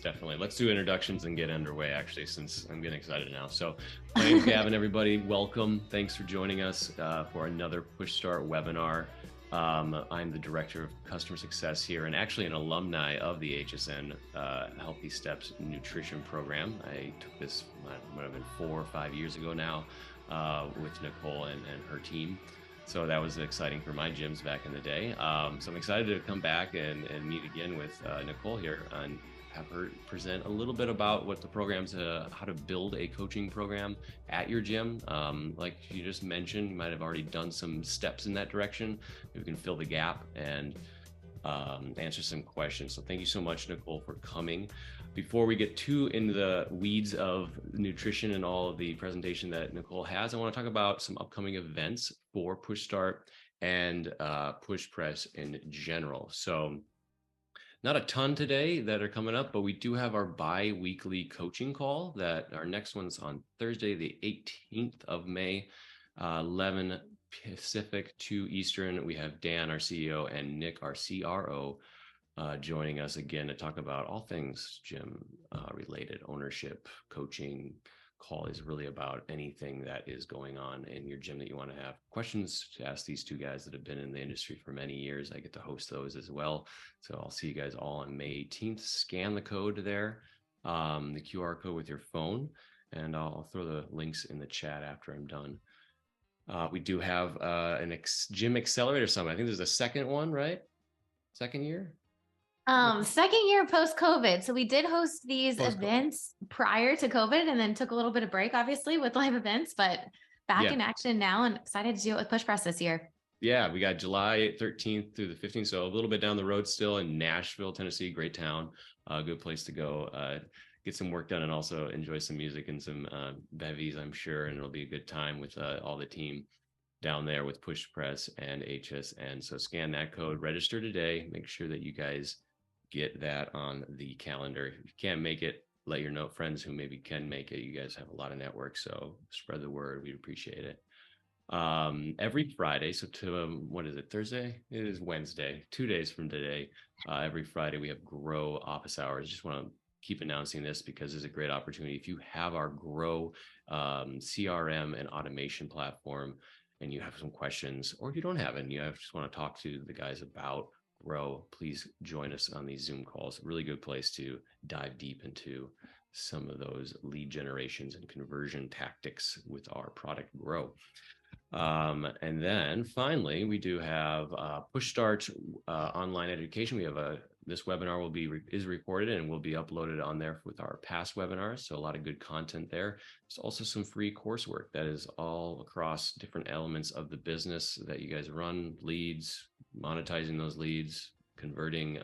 definitely. Let's do introductions and get underway, actually, since I'm getting excited now. So my name's Gavin, everybody. Welcome. Thanks for joining us for another PushStart webinar. I'm the Director of Customer Success here and actually an alumni of the HSN Healthy Steps Nutrition Program. I took this, might have been 4 or 5 years ago now, with Nicole and her team. So that was exciting for my gyms back in the day. So I'm excited to come back and meet again with Nicole here and have her present a little bit about what the program's, how to build a coaching program at your gym. Like you just mentioned, you might have already done some steps in that direction. We can fill the gap and answer some questions. So thank you so much, Nicole, for coming. Before we get too into the weeds of nutrition and all of the presentation that Nicole has, I want to talk about some upcoming events for PushStart and Push Press in general. So not a ton today that are coming up, but we do have our bi-weekly coaching call that our next one's on Thursday, the 18th of May, 11 Pacific, 2 Eastern. We have Dan, our CEO, and Nick, our CRO, joining us again to talk about all things gym related, ownership, coaching. Call is really about anything that is going on in your gym that you want to have questions to ask these two guys that have been in the industry for many years. I get to host those as well. So I'll see you guys all on May 18th. Scan the code there, the QR code with your phone, and I'll throw the links in the chat after I'm done. We do have an Gym Accelerator Summit. I think there's a second one, right? Second year? Second year post-COVID. So we did host these events prior to COVID and then took a little bit of break, obviously, with live events, but back in action now and excited to do it with Push Press this year. Yeah, we got July 13th through the 15th. So a little bit down the road still in Nashville, Tennessee, great town, good place to go, get some work done and also enjoy some music and some bevies, I'm sure. And it'll be a good time with all the team down there with Push Press and HSN. So scan that code, register today, make sure that you guys get that on the calendar. If you can't make it, let your friends who maybe can make it. You guys have a lot of networks, so spread the word. We'd appreciate it. Every Friday, so to what is it, Thursday? It is Wednesday, 2 days from today. Every Friday we have Grow office hours. Just want to keep announcing this because it's a great opportunity. If you have our Grow CRM and automation platform and you have some questions, or if you don't have it and you just want to talk to the guys about Grow, please join us on these Zoom calls. Really good place to dive deep into some of those lead generations and conversion tactics with our product Grow. And then finally, we do have PushStart online education. We have this webinar is recorded and will be uploaded on there with our past webinars. So a lot of good content there. There's also some free coursework that is all across different elements of the business that you guys run, leads, monetizing those leads, converting,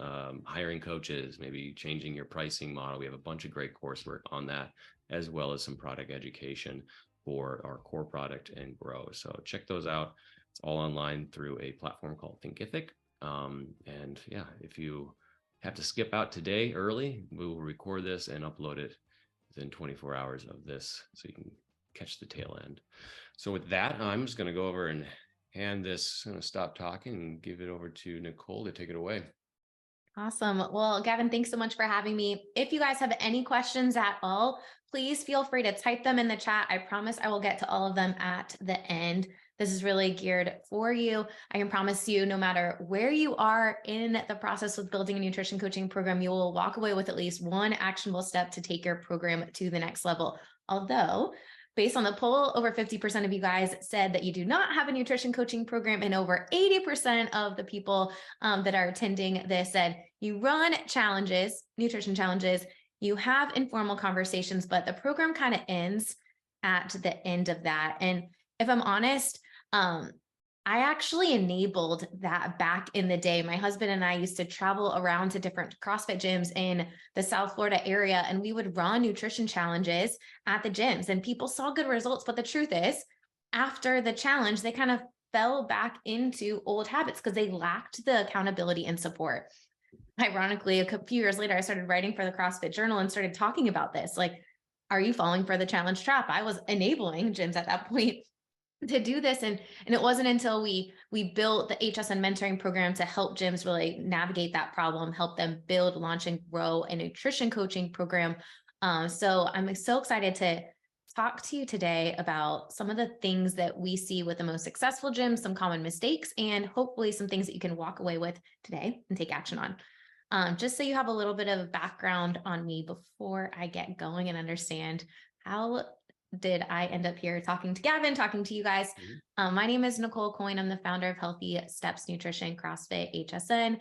hiring coaches, maybe changing your pricing model. We have a bunch of great coursework on that, as well as some product education for our core product and Grow. So check those out. It's all online through a platform called Thinkific. And yeah, if you have to skip out today early, we will record this and upload it within 24 hours of this so you can catch the tail end. So with that, I'm just going to go over and hand this, I'm going to stop talking and give it over to Nicole to take it away. Awesome. Well, Gavin, thanks so much for having me. If you guys have any questions at all, please feel free to type them in the chat. I promise I will get to all of them at the end. This is really geared for you. I can promise you, no matter where you are in the process of building a nutrition coaching program, you will walk away with at least one actionable step to take your program to the next level. Although, based on the poll, over 50% of you guys said that you do not have a nutrition coaching program, and over 80% of the people that are attending this said you run challenges, nutrition challenges, you have informal conversations, but the program kind of ends at the end of that. And if I'm honest, I actually enabled that back in the day. My husband and I used to travel around to different CrossFit gyms in the South Florida area, and we would run nutrition challenges at the gyms, and people saw good results. But the truth is, after the challenge, they kind of fell back into old habits because they lacked the accountability and support. Ironically, a few years later, I started writing for the CrossFit Journal and started talking about this. Like, are you falling for the challenge trap? I was enabling gyms at that point to do this. And it wasn't until we built the HSN mentoring program to help gyms really navigate that problem, help them build, launch, and grow a nutrition coaching program. So I'm so excited to talk to you today about some of the things that we see with the most successful gyms, some common mistakes, and hopefully some things that you can walk away with today and take action on. Just so you have a little bit of background on me before I get going and understand how did I end up here talking to Gavin, talking to you guys. My name is Nicole Aucoin. I'm the founder of Healthy Steps Nutrition CrossFit HSN.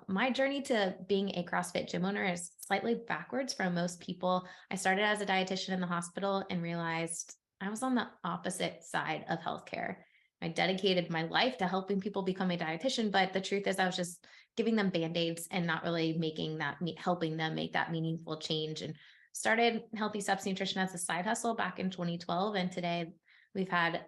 My journey to being a CrossFit gym owner is slightly backwards from most people. I started as a dietitian in the hospital and realized I was on the opposite side of healthcare. I dedicated my life to helping people become a dietitian, but the truth is I was just giving them band-aids and not really helping them make that meaningful change. And started Healthy Steps Nutrition as a side hustle back in 2012. And today we've had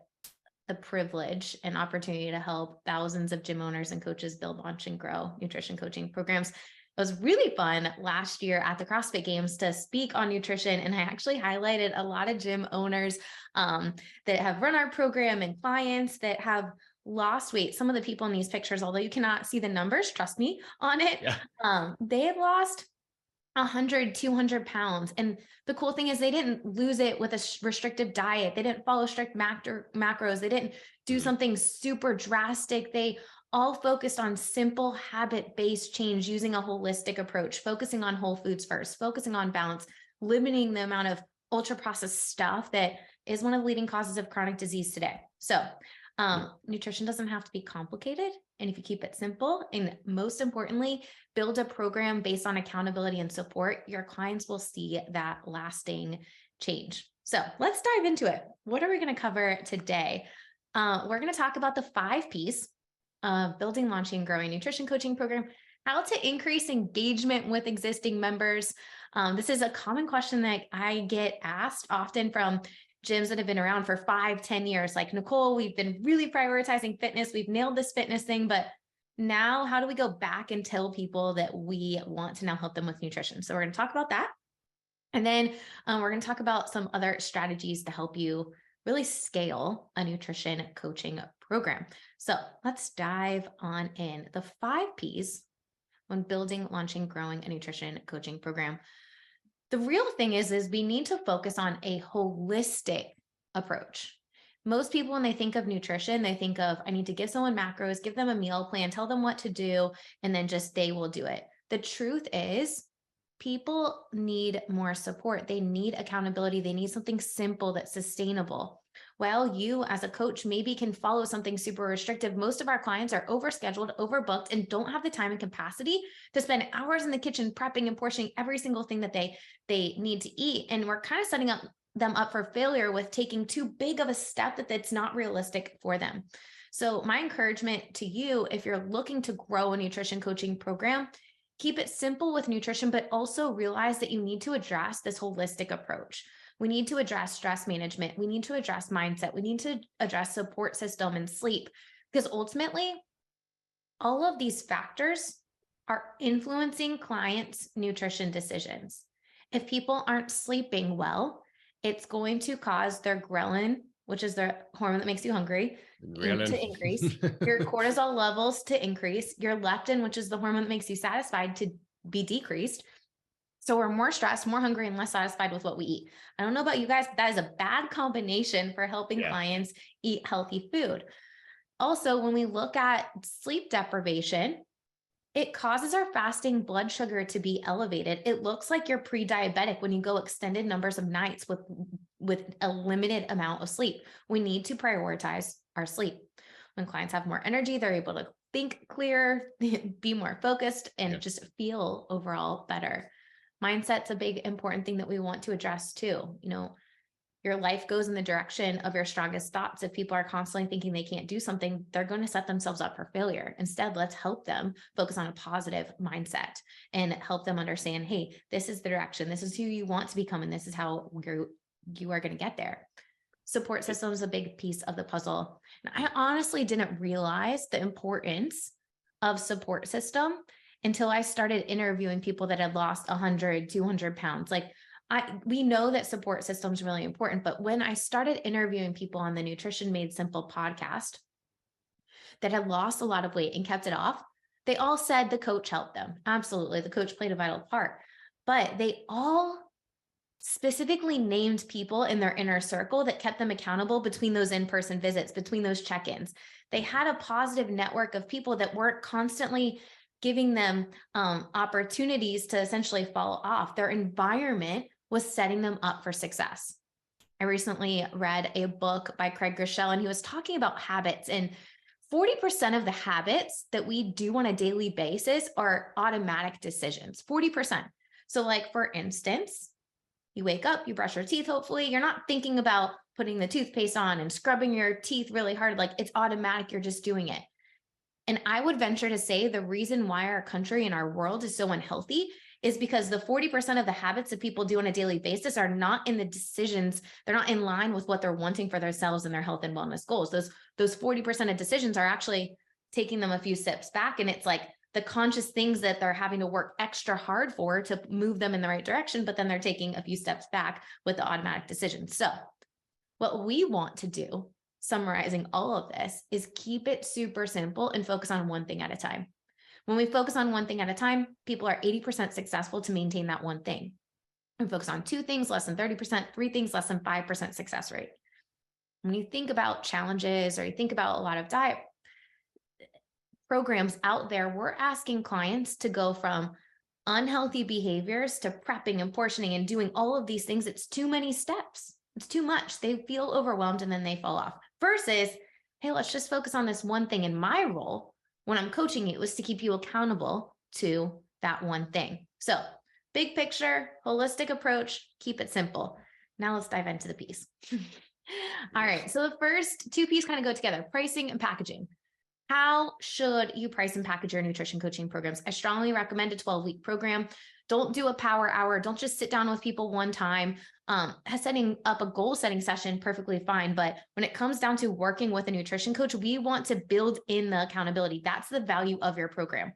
the privilege and opportunity to help thousands of gym owners and coaches build, launch, and grow nutrition coaching programs. It was really fun last year at the CrossFit Games to speak on nutrition. And I actually highlighted a lot of gym owners that have run our program and clients that have lost weight. Some of the people in these pictures, although you cannot see the numbers, trust me on it, they have lost 100, 200 pounds. And the cool thing is they didn't lose it with a restrictive diet. They didn't follow strict macros. They didn't do something super drastic. They all focused on simple habit-based change using a holistic approach, focusing on whole foods first, focusing on balance, limiting the amount of ultra processed stuff that is one of the leading causes of chronic disease today. So nutrition doesn't have to be complicated. And if you keep it simple, and most importantly, build a program based on accountability and support, your clients will see that lasting change. So let's dive into it. What are we going to cover today? We're going to talk about the 5 Ps of building, launching, growing nutrition coaching program, how to increase engagement with existing members. This is a common question that I get asked often from gyms that have been around for 5-10 years. Like, Nicole, we've been really prioritizing fitness. We've nailed this fitness thing, but now how do we go back and tell people that we want to now help them with nutrition? So we're going to talk about that. And then we're going to talk about some other strategies to help you really scale a nutrition coaching program. So let's dive on in. The 5 Ps when building, launching, growing a nutrition coaching program. The real thing is we need to focus on a holistic approach. Most people, when they think of nutrition, they think of, I need to give someone macros, give them a meal plan, tell them what to do, and then just they will do it. The truth is, people need more support. They need accountability. They need something simple that's sustainable. Well, you as a coach maybe can follow something super restrictive. Most of our clients are overscheduled, overbooked, and don't have the time and capacity to spend hours in the kitchen prepping and portioning every single thing that they need to eat. And we're kind of setting them up for failure with taking too big of a step that's not realistic for them. So my encouragement to you, if you're looking to grow a nutrition coaching program, keep it simple with nutrition, but also realize that you need to address this holistic approach. We need to address stress management. We need to address mindset. We need to address support system and sleep, because ultimately, all of these factors are influencing clients' nutrition decisions. If people aren't sleeping well, it's going to cause their ghrelin, which is the hormone that makes you hungry, to increase, your cortisol levels to increase, your leptin, which is the hormone that makes you satisfied, to be decreased. So we're more stressed, more hungry, and less satisfied with what we eat. I don't know about you guys, but that is a bad combination for helping clients eat healthy food. Also, when we look at sleep deprivation, it causes our fasting blood sugar to be elevated. It looks like you're pre-diabetic when you go extended numbers of nights with a limited amount of sleep. We need to prioritize our sleep. When clients have more energy, they're able to think clearer, be more focused, and just feel overall better. Mindset's a big important thing that we want to address too. You know, your life goes in the direction of your strongest thoughts. If people are constantly thinking they can't do something, they're going to set themselves up for failure. Instead, let's help them focus on a positive mindset and help them understand, hey, this is the direction. This is who you want to become. And this is how you are going to get there. Support system is a big piece of the puzzle. And I honestly didn't realize the importance of support system until I started interviewing people that had lost 100, 200 pounds. Like, we know that support system is really important, but when I started interviewing people on the Nutrition Made Simple podcast that had lost a lot of weight and kept it off, they all said the coach helped them. Absolutely. The coach played a vital part, but they all specifically named people in their inner circle that kept them accountable between those in-person visits, between those check-ins. They had a positive network of people that weren't constantly giving them opportunities to essentially fall off. Their environment was setting them up for success. I recently read a book by Craig Groeschel, and he was talking about habits, and 40% of the habits that we do on a daily basis are automatic decisions, 40%. So like, for instance, you wake up, you brush your teeth, hopefully you're not thinking about putting the toothpaste on and scrubbing your teeth really hard. Like, it's automatic, you're just doing it. And I would venture to say the reason why our country and our world is so unhealthy is because the 40% of the habits that people do on a daily basis are not in the decisions. They're not in line with what they're wanting for themselves and their health and wellness goals. Those 40% of decisions are actually taking them a few steps back. And it's like the conscious things that they're having to work extra hard for to move them in the right direction, but then they're taking a few steps back with the automatic decisions. So what we want to do, summarizing all of this, is keep it super simple and focus on one thing at a time. When we focus on one thing at a time, people are 80% successful to maintain that one thing. We focus on 2 things, less than 30%, 3 things, less than 5% success rate. When you think about challenges, or you think about a lot of diet programs out there, we're asking clients to go from unhealthy behaviors to prepping and portioning and doing all of these things. It's too many steps. It's too much. They feel overwhelmed and then they fall off. Versus, hey, let's just focus on this one thing. And my role when I'm coaching you was to keep you accountable to that one thing. So big picture, holistic approach, keep it simple. Now let's dive into the piece. All right. So the first 2 pieces kind of go together: pricing and packaging. How should you price and package your nutrition coaching programs? I strongly recommend a 12-week program. Don't do a power hour. Don't just sit down with people one time. Setting up a goal setting session, perfectly fine. But when it comes down to working with a nutrition coach, we want to build in the accountability. That's the value of your program.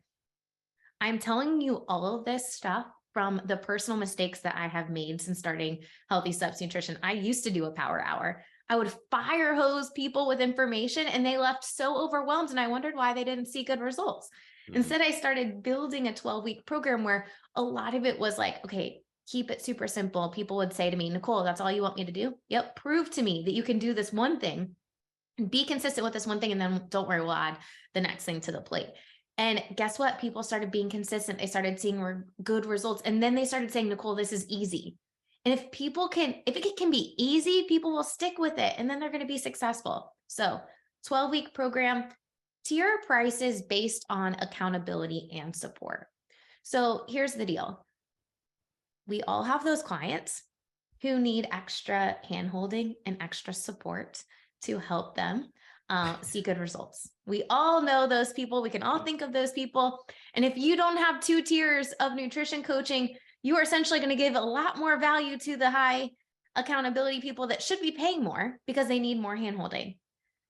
I'm telling you all of this stuff from the personal mistakes that I have made since starting Healthy Steps Nutrition. I used to do a power hour. I would fire hose people with information and they left so overwhelmed, and I wondered why they didn't see good results. Instead, I started building a 12-week program where a lot of it was like, okay, keep it super simple. People would say to me, Nicole, that's all you want me to do? Yep. Prove to me that you can do this one thing and be consistent with this one thing. And then don't worry, we'll add the next thing to the plate. And guess what? People started being consistent. They started seeing good results. And then they started saying, Nicole, this is easy. And if it can be easy, people will stick with it and then they're going to be successful. So 12-week program, tier prices based on accountability and support. So here's the deal. We all have those clients who need extra handholding and extra support to help them see good results. We all know those people. We can all think of those people. And if you don't have 2 tiers of nutrition coaching, you are essentially going to give a lot more value to the high accountability people that should be paying more because they need more handholding.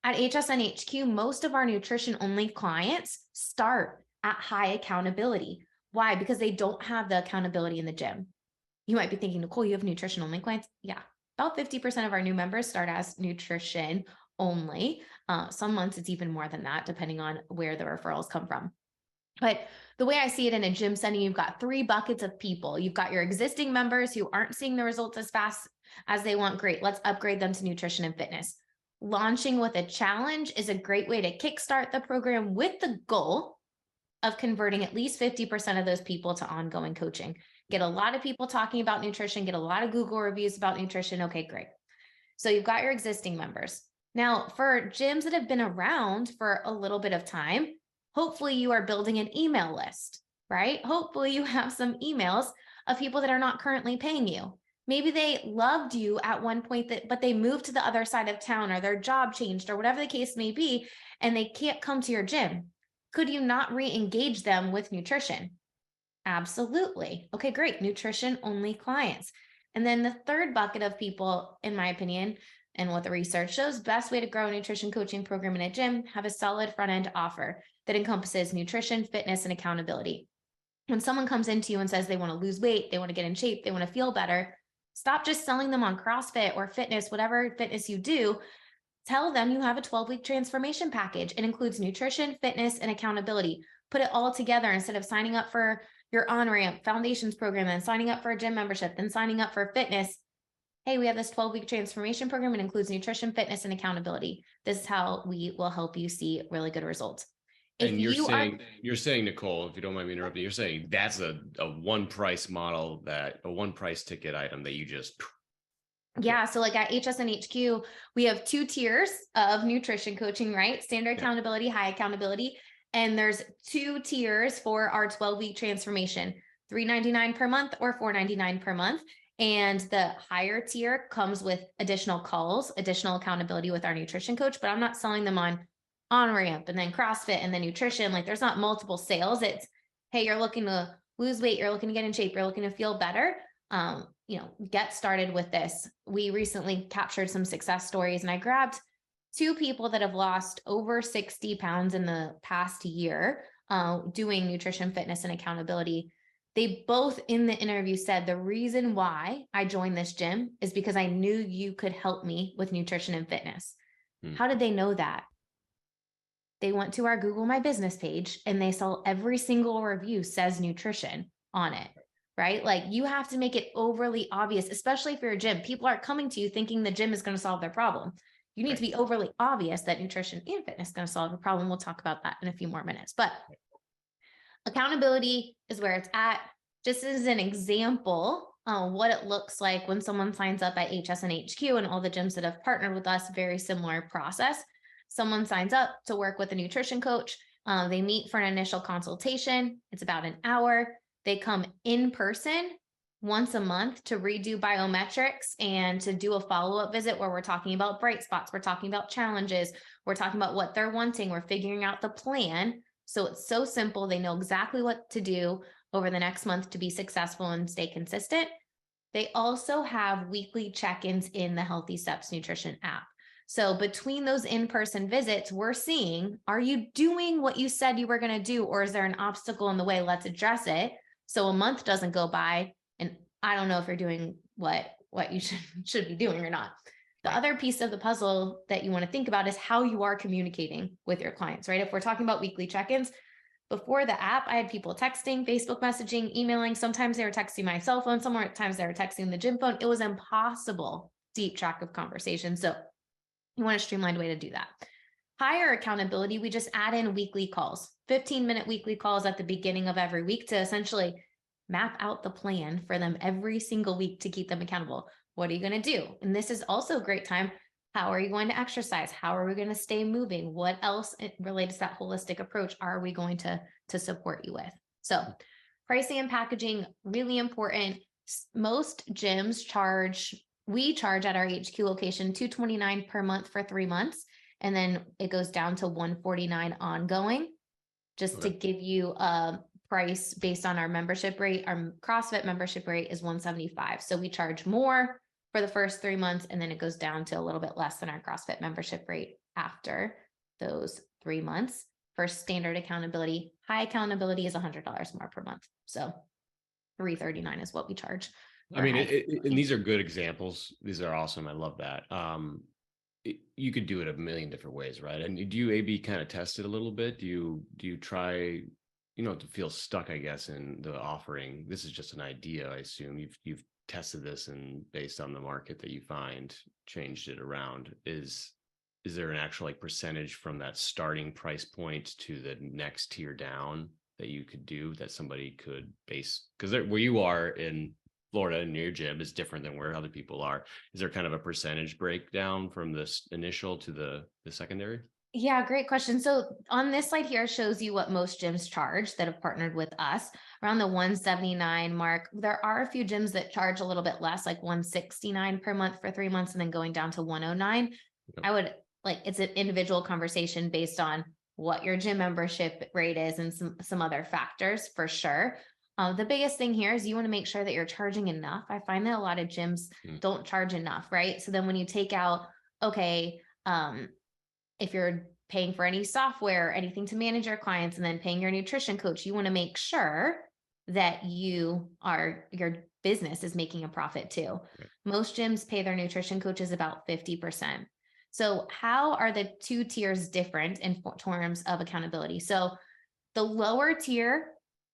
At HSN HQ, most of our nutrition only clients start at high accountability. Why? Because they don't have the accountability in the gym. You might be thinking, Nicole, you have nutrition only clients? Yeah, about 50% of our new members start as nutrition only. Some months it's even more than that, depending on where the referrals come from. But the way I see it in a gym setting, you've got 3 buckets of people. You've got your existing members who aren't seeing the results as fast as they want. Great, let's upgrade them to nutrition and fitness. Launching with a challenge is a great way to kickstart the program with the goal of converting at least 50% of those people to ongoing coaching. Get a lot of people talking about nutrition, get a lot of Google reviews about nutrition. Okay, great. So you've got your existing members. Now, for gyms that have been around for a little bit of time, hopefully you are building an email list, right? Hopefully you have some emails of people that are not currently paying you. Maybe they loved you at one point, but they moved to the other side of town, or their job changed, or whatever the case may be, and they can't come to your gym. Could you not re-engage them with nutrition? Absolutely. Okay, great. Nutrition only clients. And then the third bucket of people, in my opinion, and what the research shows, best way to grow a nutrition coaching program in a gym, have a solid front end offer that encompasses nutrition, fitness, and accountability. When someone comes into you and says they want to lose weight, they want to get in shape, they want to feel better, Stop just selling them on CrossFit or fitness, whatever fitness you do. Tell them you have a 12-week transformation package. It includes nutrition, fitness, and accountability. Put it all together instead of signing up for your on-ramp foundations program, then signing up for a gym membership, then signing up for fitness. Hey, we have this 12-week transformation program. It includes nutrition, fitness, and accountability. This is how we will help you see really good results. And you're saying, Nicole, if you don't mind me interrupting, you're saying that's a one price model, that a one price ticket item that you just. Yeah. So like at HSN HQ, we have 2 tiers of nutrition coaching, right? Standard accountability, high accountability. And there's 2 tiers for our 12-week transformation, $399 per month or $499 per month. And the higher tier comes with additional calls, additional accountability with our nutrition coach, but I'm not selling them on ramp and then CrossFit and then nutrition. Like there's not multiple sales. It's, hey, you're looking to lose weight, you're looking to get in shape, you're looking to feel better. Get started with this. We recently captured some success stories, and I grabbed 2 people that have lost over 60 pounds in the past year, doing nutrition, fitness, and accountability. They both in the interview said the reason why I joined this gym is because I knew you could help me with nutrition and fitness. How did they know that? They went to our Google My Business page and they saw every single review says nutrition on it, right? Like you have to make it overly obvious, especially for your gym. People aren't coming to you thinking the gym is going to solve their problem. You need to be overly obvious that nutrition and fitness is going to solve a problem. We'll talk about that in a few more minutes, but accountability is where it's at. Just as an example, what it looks like when someone signs up at HSN HQ and all the gyms that have partnered with us, very similar process. Someone signs up to work with a nutrition coach. They meet for an initial consultation. It's about an hour. They come in person once a month to redo biometrics and to do a follow-up visit where we're talking about bright spots. We're talking about challenges. We're talking about what they're wanting. We're figuring out the plan. So it's so simple. They know exactly what to do over the next month to be successful and stay consistent. They also have weekly check-ins in the Healthy Steps Nutrition app. So between those in-person visits, we're seeing, are you doing what you said you were going to do, or is there an obstacle in the way? Let's address it. So a month doesn't go by and I don't know if you're doing what you should be doing or not. The other piece of the puzzle that you want to think about is how you are communicating with your clients, right? If we're talking about weekly check-ins, before the app, I had people texting, Facebook messaging, emailing. Sometimes they were texting my cell phone. Sometimes they were texting the gym phone. It was impossible to keep track of conversation. So you want a streamlined way to do that. Higher accountability, we just add in weekly calls, 15-minute weekly calls at the beginning of every week to essentially map out the plan for them every single week to keep them accountable. What are you going to do? And this is also a great time. How are you going to exercise? How are we going to stay moving? What else related to that holistic approach are we going to support you with? So pricing and packaging, really important. Most gyms we charge at our HQ location $229 per month for 3 months. And then it goes down to $149 ongoing, just to give you a price based on our membership rate. Our CrossFit membership rate is $175. So we charge more for the first 3 months, and then it goes down to a little bit less than our CrossFit membership rate after those 3 months. For standard accountability, high accountability is $100 more per month. So $339 is what we charge. I mean, and these are good examples. These are awesome. I love that. You could do it a million different ways, right? And do you A/B kind of test it a little bit? Do you try, to feel stuck, I guess, in the offering? This is just an idea, I assume. You've tested this and based on the market that you find, changed it around. Is there an actual percentage from that starting price point to the next tier down that you could do that somebody could base? Because where you are in Florida and your gym is different than where other people are. Is there kind of a percentage breakdown from this initial to the secondary? Yeah, great question. So on this slide here shows you what most gyms charge that have partnered with us, around the 179 mark. There are a few gyms that charge a little bit less, like 169 per month for 3 months and then going down to 109. I would it's an individual conversation based on what your gym membership rate is and some other factors for sure. The biggest thing here is you want to make sure that you're charging enough. I find that a lot of gyms don't charge enough, right? So then when you take out, if you're paying for any software, anything to manage your clients, and then paying your nutrition coach, you want to make sure that you're business is making a profit too. Right. Most gyms pay their nutrition coaches about 50%. So how are the two tiers different in terms of accountability? So the lower tier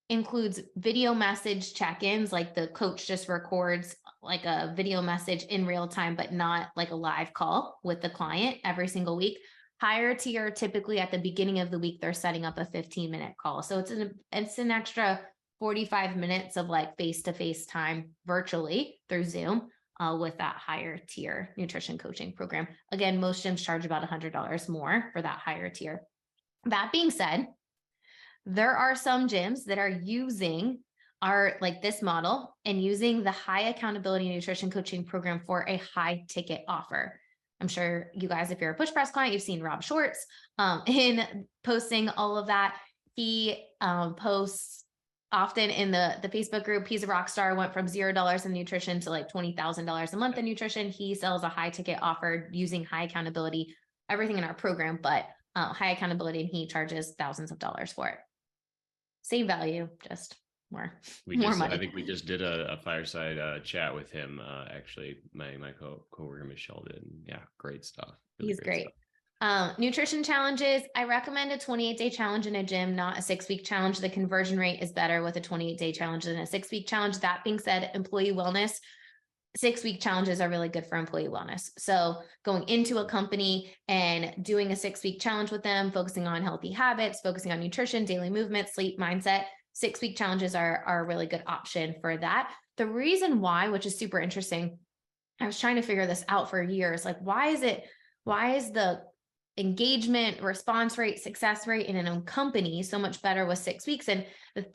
includes video message check-ins, like the coach just records like a video message in real time, but not like a live call with the client every single week. Higher tier, typically at the beginning of the week, they're setting up a 15-minute call. So it's an extra 45 minutes of like face-to-face time virtually through Zoom with that higher tier nutrition coaching program. Again, most gyms charge about $100 more for that higher tier. That being said, there are some gyms that are using like this model and using the high accountability nutrition coaching program for a high ticket offer. I'm sure you guys, if you're a PushPress client, you've seen Rob Schwartz in posting all of that. He posts often in the Facebook group. He's a rock star, went from $0 in nutrition to like $20,000 a month in nutrition. He sells a high ticket offer using high accountability, everything in our program, but high accountability, and he charges thousands of dollars for it. Same value, just more money. I think we just did a fireside chat with him. Actually, my co-worker Michelle did. Yeah, great stuff. Really He's great. Nutrition challenges. I recommend a 28-day challenge in a gym, not a 6-week challenge. The conversion rate is better with a 28-day challenge than a 6-week challenge. That being said, employee wellness, 6-week challenges are really good for employee wellness. So going into a company and doing a 6-week challenge with them, focusing on healthy habits, focusing on nutrition, daily movement, sleep, mindset, 6-week challenges are a really good option for that. The reason why, which is super interesting, I was trying to figure this out for years. Like, why is the engagement, response rate, success rate in an own company so much better with 6 weeks? And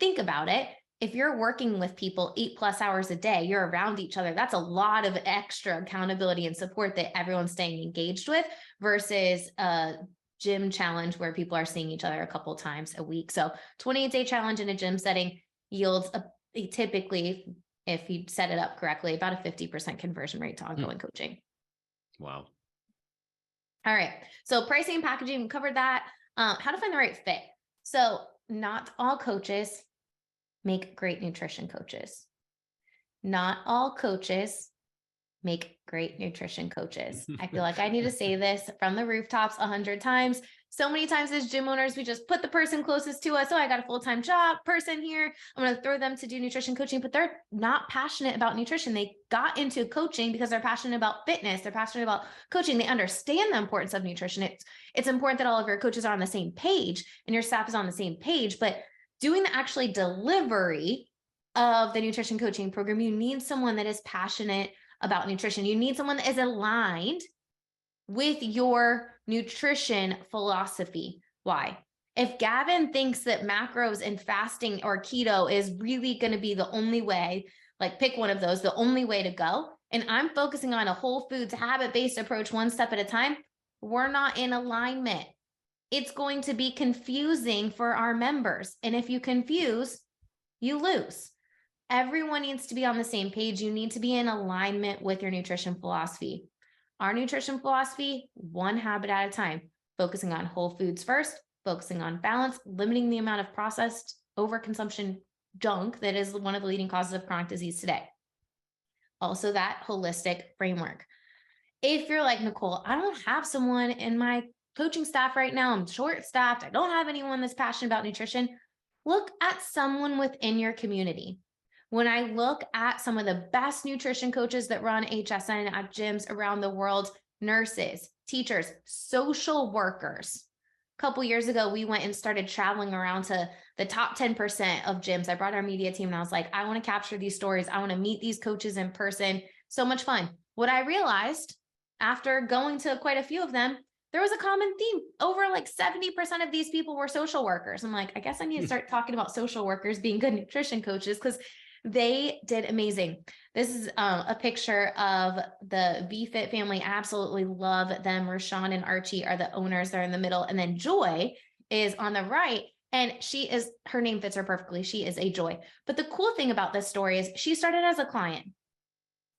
think about it. If you're working with people 8+ hours a day, you're around each other. That's a lot of extra accountability and support that everyone's staying engaged with versus a gym challenge where people are seeing each other a couple times a week. So 28-day challenge in a gym setting yields a typically, if you set it up correctly, about a 50% conversion rate to ongoing coaching. Wow. All right. So pricing and packaging, we covered that. How to find the right fit. So not all coaches make great nutrition coaches. Not all coaches make great nutrition coaches. I feel like I need to say this from the rooftops 100 times. So many times as gym owners, we just put the person closest to us. Oh, I got a full-time job person here. I'm going to throw them to do nutrition coaching, but they're not passionate about nutrition. They got into coaching because they're passionate about fitness. They're passionate about coaching. They understand the importance of nutrition. It's important that all of your coaches are on the same page and your staff is on the same page, but doing the actually delivery of the nutrition coaching program, you need someone that is passionate about nutrition. You need someone that is aligned with your nutrition philosophy. Why? If Gavin thinks that macros and fasting or keto is really going to be the only way, like pick one of those, the only way to go, and I'm focusing on a whole foods habit-based approach one step at a time, we're not in alignment. It's going to be confusing for our members. And if you confuse, you lose. Everyone needs to be on the same page. You need to be in alignment with your nutrition philosophy. Our nutrition philosophy, one habit at a time, focusing on whole foods first, focusing on balance, limiting the amount of processed overconsumption junk that is one of the leading causes of chronic disease today. Also that holistic framework. If you're like, Nicole, I don't have someone in my coaching staff right now, I'm short-staffed, I don't have anyone that's passionate about nutrition, look at someone within your community. When I look at some of the best nutrition coaches that run HSN at gyms around the world, nurses, teachers, social workers. A couple years ago, we went and started traveling around to the top 10% of gyms. I brought our media team and I was like, I want to capture these stories. I want to meet these coaches in person. So much fun. What I realized after going to quite a few of them, there was a common theme. Over like 70% of these people were social workers. I'm like, I guess I need to start talking about social workers being good nutrition coaches because they did amazing. This is a picture of the VFit family. I absolutely love them. Rashawn and Archie are the owners. They're in the middle. And then Joy is on the right. And her name fits her perfectly. She is a joy. But the cool thing about this story is she started as a client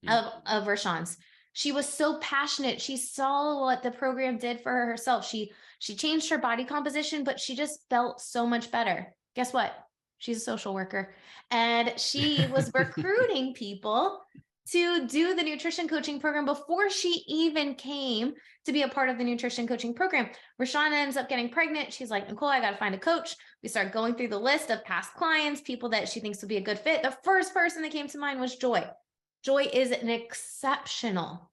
of Rashawn's. She was so passionate. She saw what the program did for her herself. She changed her body composition, but she just felt so much better. Guess what? She's a social worker, and she was recruiting people to do the nutrition coaching program before she even came to be a part of the nutrition coaching program. Rashawn ends up getting pregnant. She's like, Nicole, I got to find a coach. We start going through the list of past clients, people that she thinks would be a good fit. The first person that came to mind was Joy. Joy is an exceptional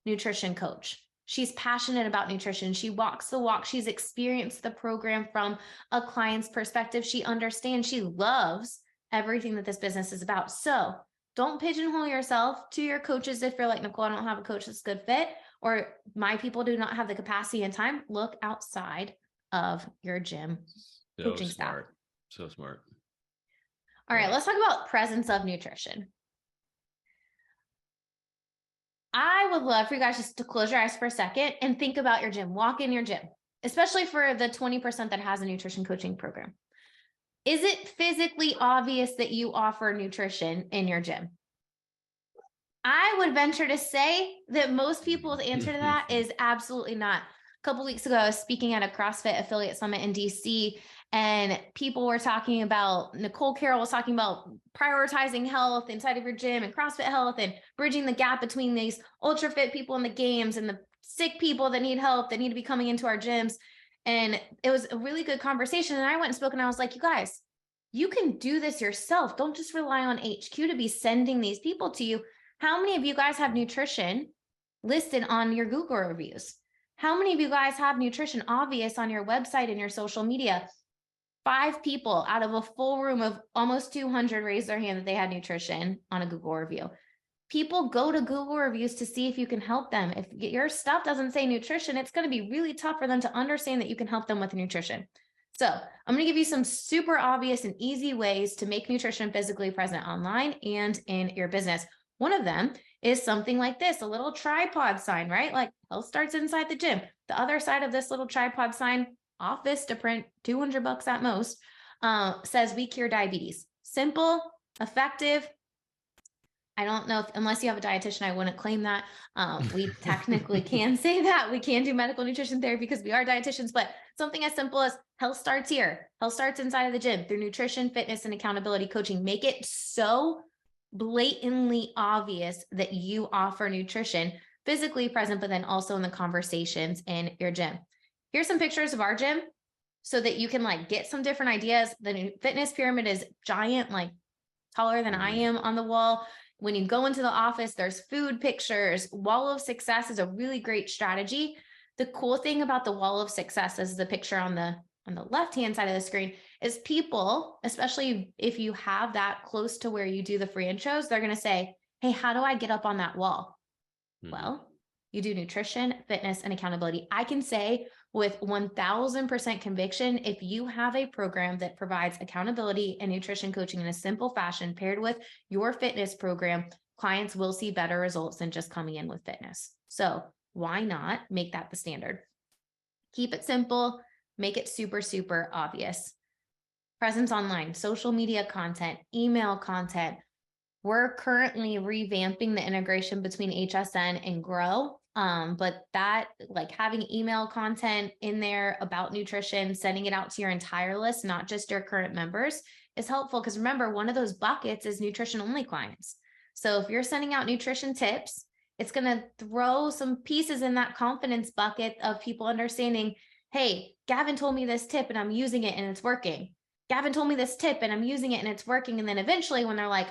nutrition coach. She's passionate about nutrition. She walks the walk. She's experienced the program from a client's perspective. She understands, she loves everything that this business is about. So don't pigeonhole yourself to your coaches if you're like, Nicole, I don't have a coach that's a good fit, or my people do not have the capacity and time. Look outside of your gym coaching staff. So smart. All right, let's talk about presence of nutrition. I would love for you guys just to close your eyes for a second and think about your gym. Walk in your gym, especially for the 20% that has a nutrition coaching program. Is it physically obvious that you offer nutrition in your gym? I would venture to say that most people's answer to that is absolutely not. A couple weeks ago, I was speaking at a CrossFit affiliate summit in DC, and people were talking about, Nicole Carroll was talking about prioritizing health inside of your gym and CrossFit health and bridging the gap between these ultra fit people in the games and the sick people that need help, that need to be coming into our gyms. And it was a really good conversation. And I went and spoke, and I was like, you guys, you can do this yourself. Don't just rely on HQ to be sending these people to you. How many of you guys have nutrition listed on your Google reviews? How many of you guys have nutrition obvious on your website and your social media? 5 people out of a full room of almost 200 raised their hand that they had nutrition on a Google review. People go to Google reviews to see if you can help them. If your stuff doesn't say nutrition, it's going to be really tough for them to understand that you can help them with nutrition. So I'm going to give you some super obvious and easy ways to make nutrition physically present online and in your business. One of them is something like this, a little tripod sign, right? Like health starts inside the gym. The other side of this little tripod sign, off Vistaprint, $200 at most, says we cure diabetes. Simple, effective. I don't know if, unless you have a dietitian, I wouldn't claim that. We technically can say that. We can do medical nutrition therapy because we are dietitians, but something as simple as health starts here. Health starts inside of the gym through nutrition, fitness, and accountability coaching. Make it so blatantly obvious that you offer nutrition physically present, but then also in the conversations in your gym. Here's some pictures of our gym so that you can like get some different ideas. The fitness pyramid is giant, like taller than I am on the wall. When you go into the office, there's food pictures. Wall of success is a really great strategy. The cool thing about the wall of success is the picture on the left-hand side of the screen is people, especially if you have that close to where you do the free intros, they're going to say, hey, how do I get up on that wall? Well, you do nutrition, fitness, and accountability. I can say with 1000% conviction, if you have a program that provides accountability and nutrition coaching in a simple fashion paired with your fitness program, clients will see better results than just coming in with fitness. So why not make that the standard? Keep it simple, make it super, super obvious. Presence online, social media content, email content. We're currently revamping the integration between HSN and Grow. But that, like having email content in there about nutrition, sending it out to your entire list, not just your current members, is helpful. Because remember, one of those buckets is nutrition only clients. So if you're sending out nutrition tips, it's going to throw some pieces in that confidence bucket of people understanding, hey, Gavin told me this tip and I'm using it and it's working. Gavin told me this tip and I'm using it and it's working. And then eventually when they're like,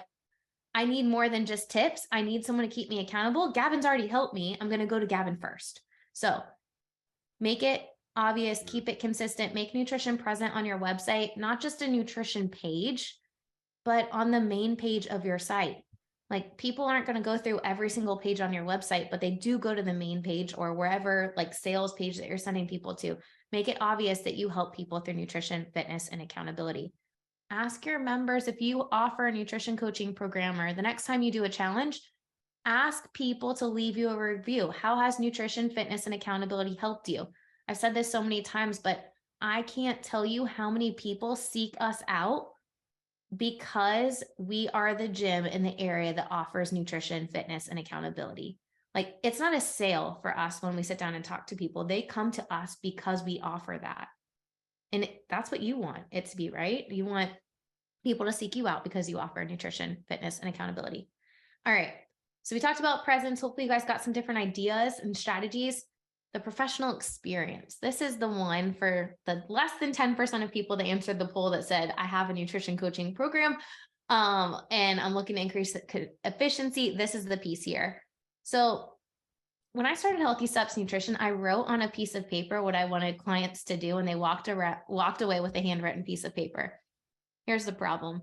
I need more than just tips, I need someone to keep me accountable, Gavin's already helped me, I'm going to go to Gavin first. So make it obvious, keep it consistent, make nutrition present on your website, not just a nutrition page, but on the main page of your site. Like people aren't going to go through every single page on your website, but they do go to the main page or wherever like sales page that you're sending people to. Make it obvious that you help people through nutrition, fitness, and accountability. Ask your members if you offer a nutrition coaching program or the next time you do a challenge, ask people to leave you a review. How has nutrition, fitness, and accountability helped you? I've said this so many times, but I can't tell you how many people seek us out because we are the gym in the area that offers nutrition, fitness, and accountability. Like it's not a sale for us when we sit down and talk to people. They come to us because we offer that. And that's what you want it to be, right? You want people to seek you out because you offer nutrition, fitness, and accountability. All right. So we talked about presence. Hopefully you guys got some different ideas and strategies. The professional experience. This is the one for the less than 10% of people that answered the poll that said, I have a nutrition coaching program and I'm looking to increase efficiency. This is the piece here. So when I started Healthy Steps Nutrition, I wrote on a piece of paper what I wanted clients to do, and they walked away with a handwritten piece of paper. Here's the problem.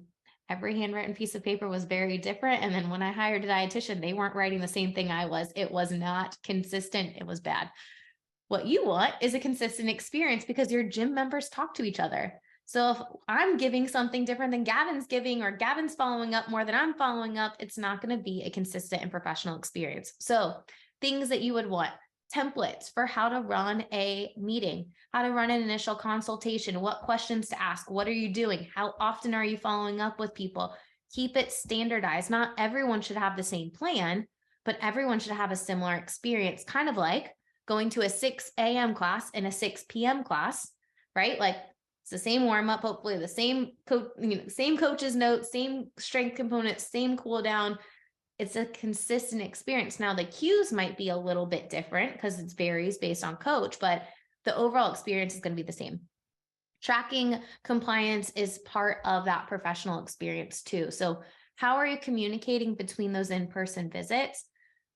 Every handwritten piece of paper was very different. And then when I hired a dietitian, they weren't writing the same thing I was. It was not consistent. It was bad. What you want is a consistent experience because your gym members talk to each other. So if I'm giving something different than Gavin's giving, or Gavin's following up more than I'm following up, it's not going to be a consistent and professional experience. So things that you would want: templates for how to run a meeting, how to run an initial consultation, what questions to ask, what are you doing, how often are you following up with people. Keep it standardized. Not everyone should have the same plan, but everyone should have a similar experience, kind of like going to a 6 a.m. class and a 6 p.m. class, right? Like it's the same warm up, hopefully the same same coach's notes, same strength components, same cool down. It's a consistent experience. Now the cues might be a little bit different because it varies based on coach, but the overall experience is going to be the same. Tracking compliance is part of that professional experience too. So how are you communicating between those in-person visits?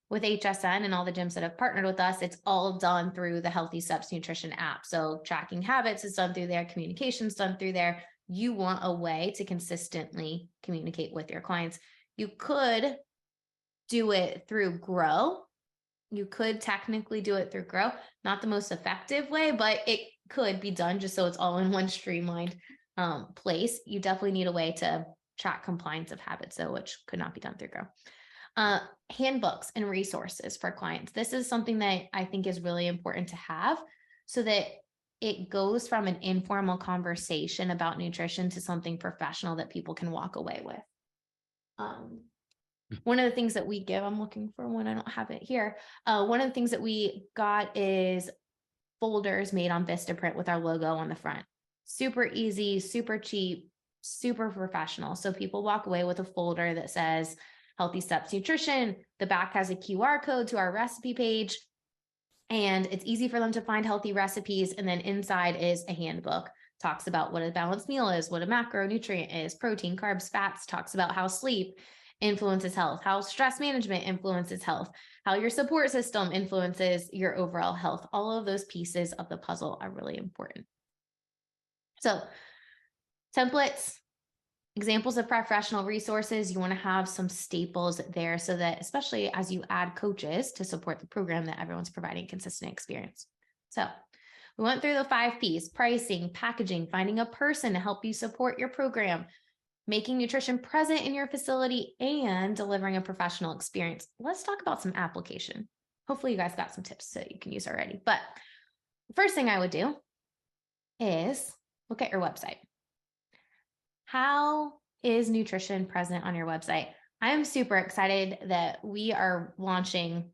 With HSN and all the gyms that have partnered with us, it's all done through the Healthy Steps Nutrition app. So tracking habits is done through there, communication's done through there. You want a way to consistently communicate with your clients. You could do it through Grow. You could technically do it through Grow. Not the most effective way, but it could be done just so it's all in one streamlined place. You definitely need a way to track compliance of habits, though, which could not be done through Grow. Handbooks and resources for clients. This is something that I think is really important to have so that it goes from an informal conversation about nutrition to something professional that people can walk away with. One of the things that we give, I'm looking for one, I don't have it here. One of the things that we got is folders made on Vistaprint with our logo on the front. Super easy, super cheap, super professional. So people walk away with a folder that says Healthy Steps Nutrition. The back has a QR code to our recipe page, and it's easy for them to find healthy recipes. And then inside is a handbook. Talks about what a balanced meal is, what a macronutrient is, protein, carbs, fats, talks about how sleep influences health, how stress management influences health, how your support system influences your overall health. All of those pieces of the puzzle are really important. So templates, examples of professional resources, you want to have some staples there so that, especially as you add coaches to support the program, that everyone's providing consistent experience. So we went through the 5 Ps: pricing, packaging, finding a person to help you support your program, making nutrition present in your facility, and delivering a professional experience. Let's talk about some application. Hopefully you guys got some tips that you can use already. But the first thing I would do is look at your website. How is nutrition present on your website? I am super excited that we are launching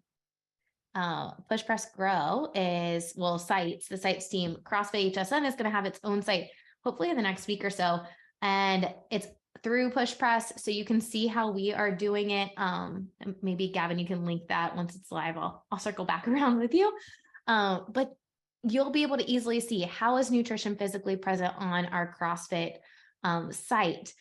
Push Press Grow sites. The sites team, CrossFit HSN, is going to have its own site hopefully in the next week or so. And it's through Push Press, so you can see how we are doing it. Maybe Gavin, you can link that once it's live. I'll circle back around with you. But you'll be able to easily see how is nutrition physically present on our CrossFit site.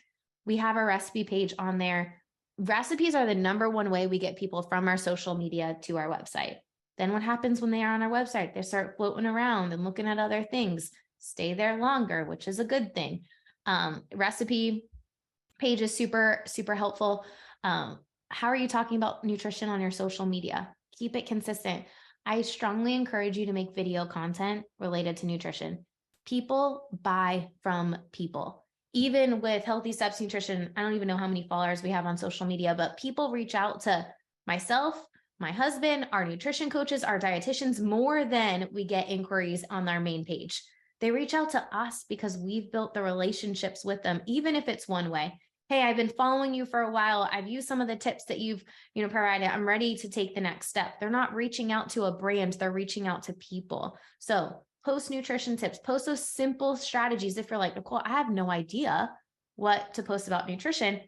We have a recipe page on there. Recipes are the #1 way we get people from our social media to our website. Then what happens when they are on our website? They start floating around and looking at other things, stay there longer, which is a good thing. Recipe page is super, super helpful. How are you talking about nutrition on your social media? Keep it consistent. I strongly encourage you to make video content related to nutrition. People buy from people. Even with Healthy Steps Nutrition, I don't even know how many followers we have on social media, but people reach out to myself, my husband, our nutrition coaches, our dietitians, more than we get inquiries on our main page. They reach out to us because we've built the relationships with them, even if it's one way. Hey, I've been following you for a while. I've used some of the tips that you've provided. I'm ready to take the next step. They're not reaching out to a brand. They're reaching out to people. So post nutrition tips, post those simple strategies. If you're like, Nicole, I have no idea what to post about nutrition,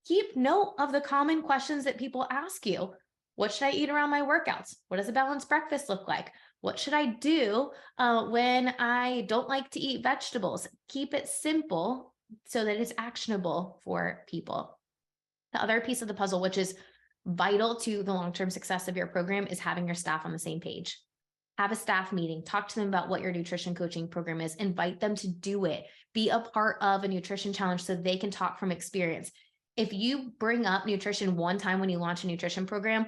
keep note of the common questions that people ask you. What should I eat around my workouts? What does a balanced breakfast look like? What should I do when I don't like to eat vegetables? Keep it simple so that it's actionable for people. The other piece of the puzzle, which is vital to the long-term success of your program, is having your staff on the same page. Have a staff meeting, talk to them about what your nutrition coaching program is, invite them to do it, be a part of a nutrition challenge so they can talk from experience. If you bring up nutrition one time when you launch a nutrition program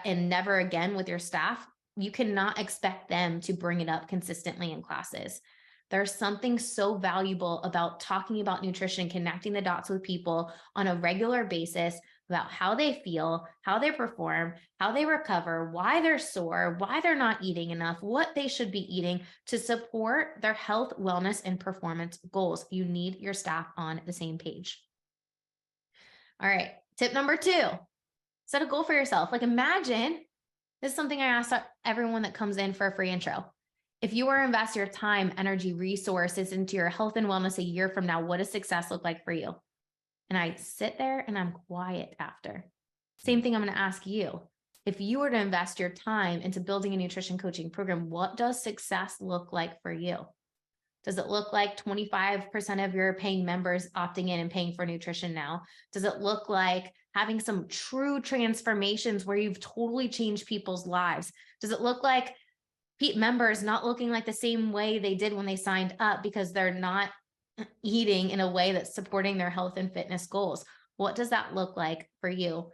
and never again with your staff, you cannot expect them to bring it up consistently in classes. There's something so valuable about talking about nutrition, connecting the dots with people on a regular basis about how they feel, how they perform, how they recover, why they're sore, why they're not eating enough, what they should be eating to support their health, wellness, and performance goals. You need your staff on the same page. All right, tip number 2, set a goal for yourself. Like, imagine, this is something I ask everyone that comes in for a free intro. If you were to invest your time, energy, resources into your health and wellness a year from now, what does success look like for you? And I sit there and I'm quiet after. Same thing I'm going to ask you. If you were to invest your time into building a nutrition coaching program, what does success look like for you? Does it look like 25% of your paying members opting in and paying for nutrition now? Does it look like having some true transformations where you've totally changed people's lives? Does it look like members not looking like the same way they did when they signed up because they're not eating in a way that's supporting their health and fitness goals? What does that look like for you?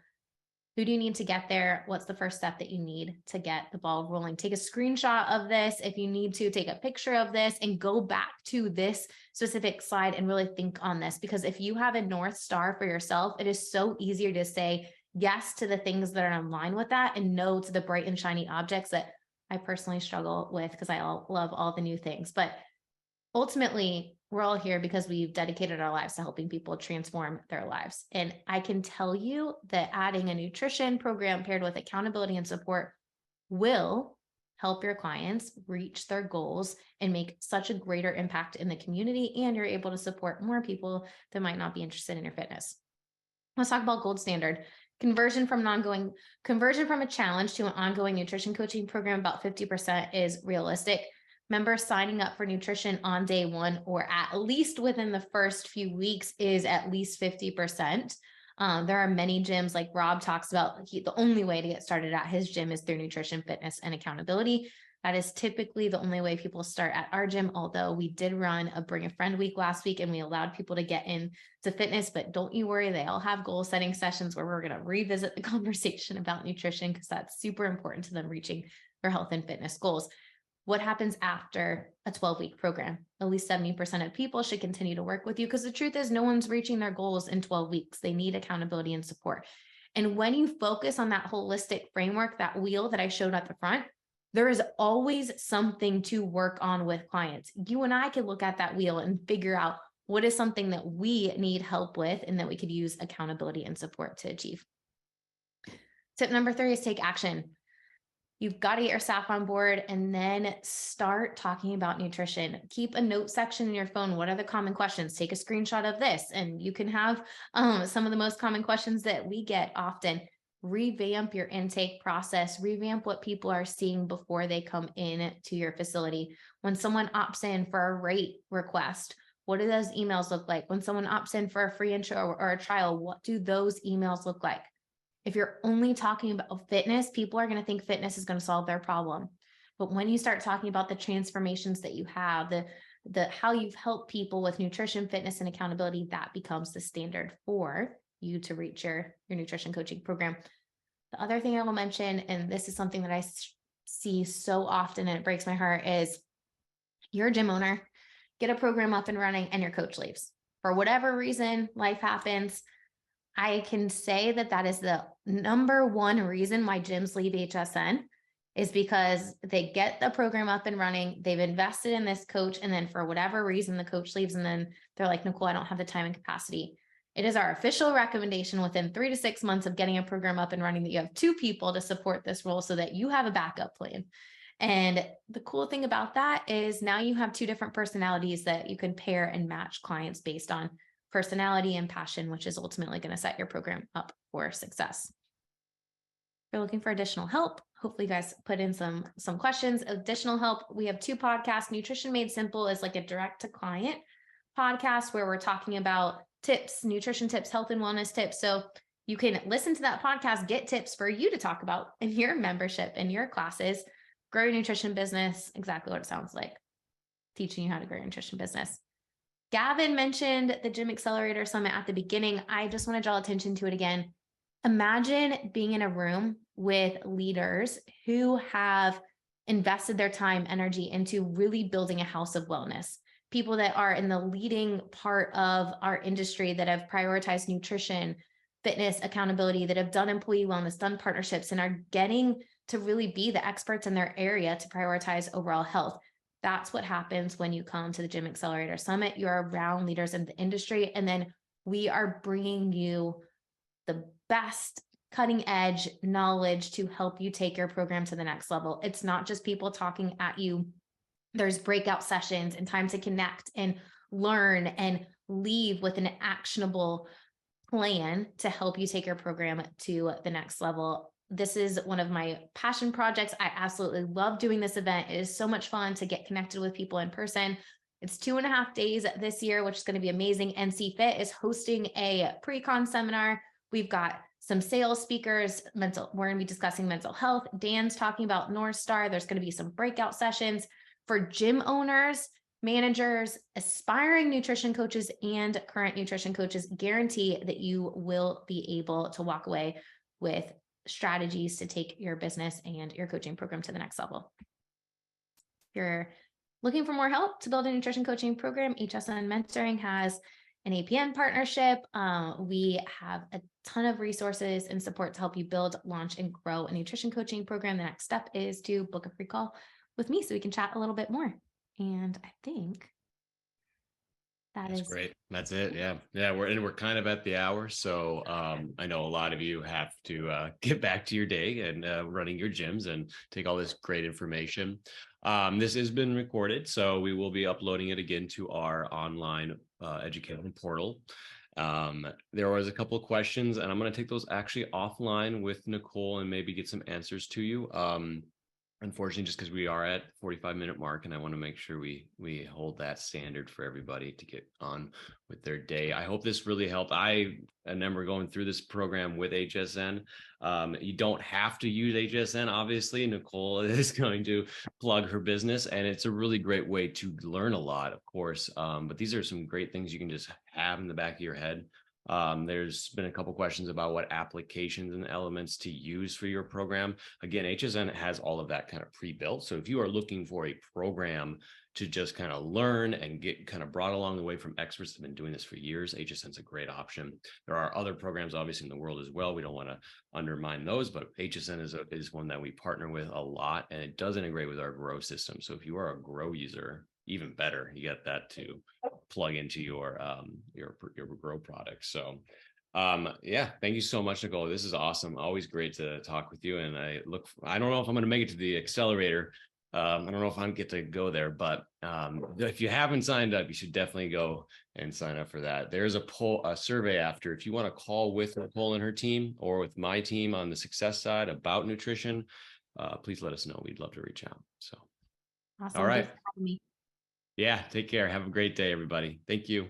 Who do you need to get there? What's the first step that you need to get the ball rolling? Take a screenshot of this. If you need to, take a picture of this and go back to this specific slide and really think on this. Because if you have a North Star for yourself, it is so easier to say yes to the things that are in line with that and no to the bright and shiny objects that I personally struggle with because I love all the new things. But ultimately, we're all here because we've dedicated our lives to helping people transform their lives. And I can tell you that adding a nutrition program paired with accountability and support will help your clients reach their goals and make such a greater impact in the community. And you're able to support more people that might not be interested in your fitness. Let's talk about gold standard. Conversion from a challenge to an ongoing nutrition coaching program, about 50% is realistic. Members signing up for nutrition on day one or at least within the first few weeks is at least 50%. There are many gyms, like Rob talks about, the only way to get started at his gym is through nutrition, fitness, and accountability. That is typically the only way people start at our gym, although we did run a Bring a Friend week last week and we allowed people to get into fitness, but don't you worry, they all have goal setting sessions where we're going to revisit the conversation about nutrition because that's super important to them reaching their health and fitness goals. What happens after a 12-week program? At least 70% of people should continue to work with you because the truth is no one's reaching their goals in 12 weeks. They need accountability and support. And when you focus on that holistic framework, that wheel that I showed at the front, there is always something to work on with clients. You and I could look at that wheel and figure out what is something that we need help with and that we could use accountability and support to achieve. Tip number 3 is take action. You've got to get your staff on board and then start talking about nutrition. Keep a note section in your phone. What are the common questions? Take a screenshot of this and you can have some of the most common questions that we get often. Revamp your intake process, revamp what people are seeing before they come in to your facility. When someone opts in for a rate request, what do those emails look like? When someone opts in for a free intro or a trial, what do those emails look like? If you're only talking about fitness, people are going to think fitness is going to solve their problem. But when you start talking about the transformations that you have, the how you've helped people with nutrition, fitness, and accountability, that becomes the standard for you to reach your nutrition coaching program. The other thing I will mention, and this is something that I see so often and it breaks my heart, is you're a gym owner, get a program up and running, and your coach leaves. For whatever reason, life happens. I can say that that is the number one reason why gyms leave HSN is because they get the program up and running, they've invested in this coach, and then for whatever reason, the coach leaves, and then they're like, Nicole, I don't have the time and capacity. It is our official recommendation within 3 to 6 months of getting a program up and running that you have 2 people to support this role so that you have a backup plan. And the cool thing about that is now you have 2 different personalities that you can pair and match clients based on personality and passion, which is ultimately going to set your program up for success. If you're looking for additional help, hopefully you guys put in some questions. Additional help, we have 2 podcasts. Nutrition Made Simple is like a direct to client podcast where we're talking about tips, nutrition tips, health and wellness tips. So you can listen to that podcast, get tips for you to talk about in your membership, in your classes, grow your nutrition business, exactly what it sounds like, teaching you how to grow your nutrition business. Gavin mentioned the Gym Accelerator Summit at the beginning. I just want to draw attention to it again. Imagine being in a room with leaders who have invested their time, energy into really building a house of wellness. People that are in the leading part of our industry that have prioritized nutrition, fitness, accountability, that have done employee wellness, done partnerships, and are getting to really be the experts in their area to prioritize overall health. That's what happens when you come to the Gym Accelerator Summit. You're around leaders in the industry, and then we are bringing you the best cutting edge knowledge to help you take your program to the next level. It's not just people talking at you. There's breakout sessions and time to connect and learn and leave with an actionable plan to help you take your program to the next level. This is one of my passion projects. I absolutely love doing this event. It is so much fun to get connected with people in person. It's 2.5 days this year, which is going to be amazing. NC Fit is hosting a pre-con seminar. We've got some sales speakers, we're going to be discussing mental health. Dan's talking about North Star. There's going to be some breakout sessions for gym owners, managers, aspiring nutrition coaches, and current nutrition coaches. Guarantee that you will be able to walk away with strategies to take your business and your coaching program to the next level. If you're looking for more help to build a nutrition coaching program, HSN Mentoring has an APN partnership. We have a ton of resources and support to help you build, launch, and grow a nutrition coaching program. The next step is to book a free call with me so we can chat a little bit more. And I think that's great. That's it. Yeah. We're kind of at the hour. So I know a lot of you have to get back to your day and running your gyms and take all this great information. This has been recorded, so we will be uploading it again to our online education portal. There was a couple of questions, and I'm going to take those actually offline with Nicole and maybe get some answers to you. Unfortunately, just because we are at 45-minute mark, and I want to make sure we hold that standard for everybody to get on with their day. I hope this really helped. I remember going through this program with HSN. You don't have to use HSN, obviously. Nicole is going to plug her business, and it's a really great way to learn a lot, of course. But these are some great things you can just have in the back of your head. There's been a couple questions about what applications and elements to use for your program. Again, HSN has all of that kind of pre-built. So if you are looking for a program to just kind of learn and get kind of brought along the way from experts that have been doing this for years, HSN's a great option. There are other programs obviously in the world as well. We don't want to undermine those, but HSN is one that we partner with a lot, and it does integrate with our Grow system. So if you are a Grow user, even better, you get that to plug into your Grow product. So yeah, thank you so much, Nicole. This is awesome. Always great to talk with you. And I don't know if I'm going to make it to the accelerator. I don't know if I get to go there, but if you haven't signed up, you should definitely go and sign up for that. There's a survey after. If you want to call with Nicole and her team or with my team on the success side about nutrition, please let us know. We'd love to reach out. So awesome. all right. Yeah, take care. Have a great day, everybody. Thank you.